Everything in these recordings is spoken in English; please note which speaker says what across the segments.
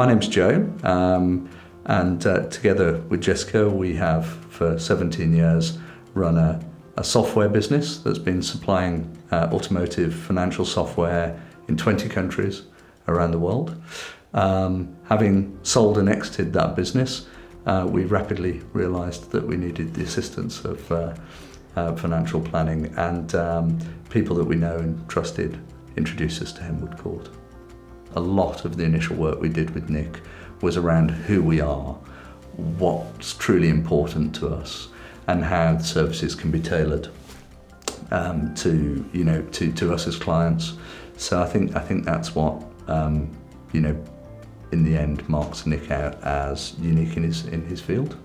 Speaker 1: My name's Joe, and together with Jessica, we have for 17 years run a software business that's been supplying automotive financial software in 20 countries around the world. Having sold and exited that business, we rapidly realised that we needed the assistance of financial planning, and people that we know and trusted introduced us to Henwood Court. A lot of the initial work we did with Nick was around who we are, what's truly important to us, and how the services can be tailored to us as clients. So I think that's what in the end marks Nick out as unique in his field.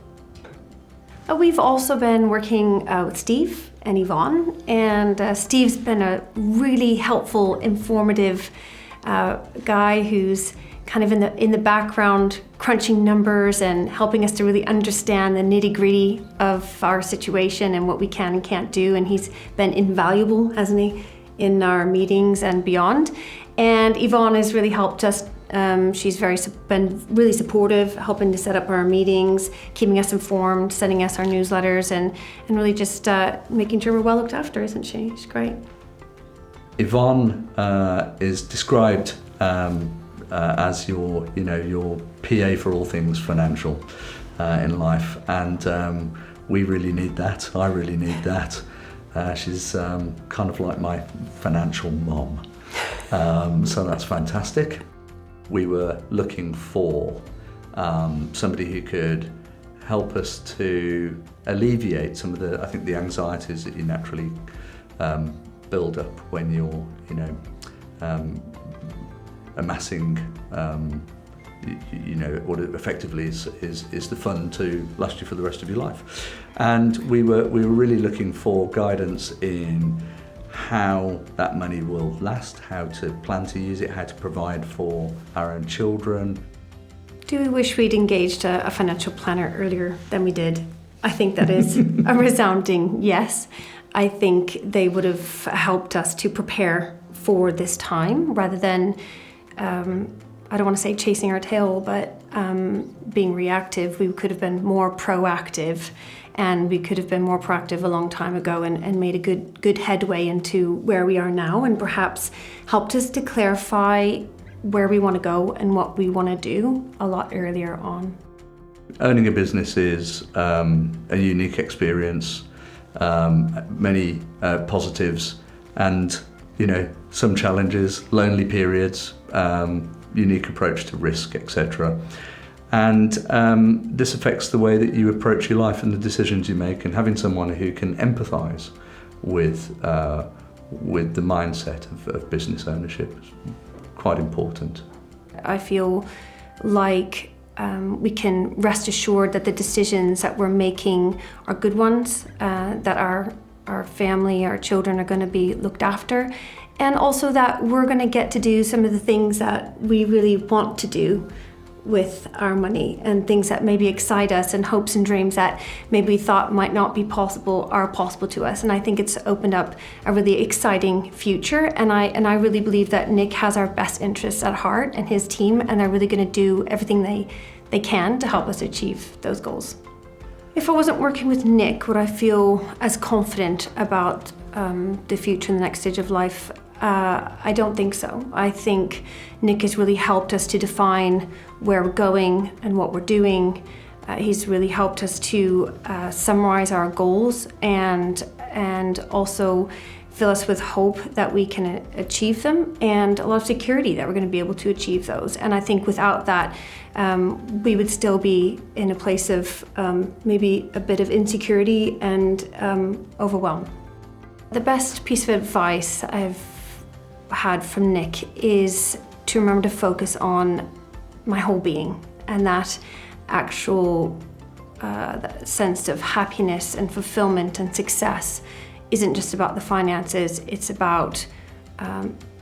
Speaker 2: We've also been working with Steve and Yvonne, and Steve's been a really helpful, informative guy who's kind of in the background crunching numbers and helping us to really understand the nitty-gritty of our situation and what we can and can't do, and he's been invaluable, hasn't he, in our meetings and beyond. And Yvonne has really helped us. She's been really supportive, helping to set up our meetings, keeping us informed, sending us our newsletters, and really just making sure we're well looked after, isn't she? She's great.
Speaker 1: Yvonne is described as your PA for all things financial in life, and we really need that. I really need that. She's kind of like my financial mom, so that's fantastic. We were looking for somebody who could help us to alleviate some of the anxieties that you naturally build up when you're amassing what effectively is the fund to last you for the rest of your life. And we were really looking for guidance in how that money will last, how to plan to use it, how to provide for our own children.
Speaker 2: Do we wish we'd engaged a financial planner earlier than we did? I think that is a resounding yes. I think they would have helped us to prepare for this time rather than, I don't want to say chasing our tail, but being reactive. We could have been more proactive, and we could have been more proactive a long time ago and made a good headway into where we are now, and perhaps helped us to clarify where we want to go and what we want to do a lot earlier on.
Speaker 1: Owning a business is a unique experience, many positives and some challenges, lonely periods, unique approach to risk, etc. And this affects the way that you approach your life and the decisions you make, and having someone who can empathise with the mindset of business ownership is quite important.
Speaker 2: I feel like we can rest assured that the decisions that we're making are good ones, that our family, our children are going to be looked after, and also that we're going to get to do some of the things that we really want to do with our money, and things that maybe excite us, and hopes and dreams that maybe we thought might not be possible are possible to us. And I think it's opened up a really exciting future, and I really believe that Nick has our best interests at heart, and his team, and they're really going to do everything they can to help us achieve those goals. If I wasn't working with Nick, would I feel as confident about the future and the next stage of life? I don't think so. I think Nick has really helped us to define where we're going and what we're doing. He's really helped us to summarize our goals and also fill us with hope that we can achieve them, and a lot of security that we're going to be able to achieve those. And I think without that, we would still be in a place of maybe a bit of insecurity and overwhelm. The best piece of advice I've had from Nick is to remember to focus on my whole being, and that actual that sense of happiness and fulfillment and success isn't just about the finances. It's about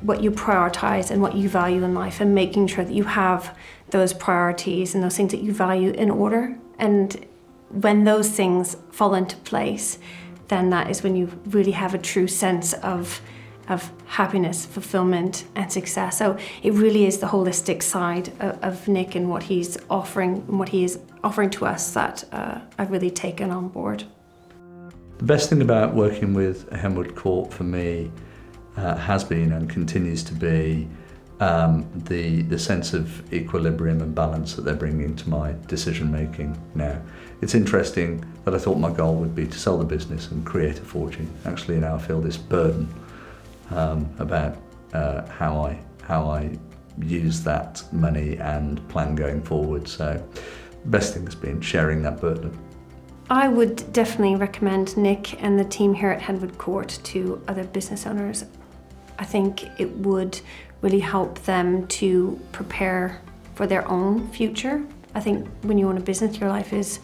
Speaker 2: what you prioritize and what you value in life, and making sure that you have those priorities and those things that you value in order. And when those things fall into place, then that is when you really have a true sense of of happiness, fulfillment, and success. So it really is the holistic side of Nick and what he's offering and what he is offering to us that I've really taken on board.
Speaker 1: The best thing about working with Henwood Court for me has been and continues to be the sense of equilibrium and balance that they're bringing to my decision making now. It's interesting that I thought my goal would be to sell the business and create a fortune. Actually now I feel this burden about how I use that money and plan going forward. So the best thing has been sharing that burden.
Speaker 2: I would definitely recommend Nick and the team here at Henwood Court to other business owners. I think it would really help them to prepare for their own future. I think when you own a business, your life is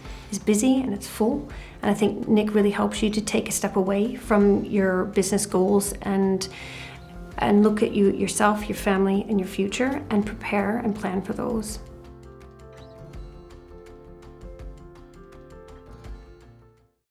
Speaker 2: busy and it's full. And I think Nick really helps you to take a step away from your business goals and look at yourself, your family, and your future, and prepare and plan for those.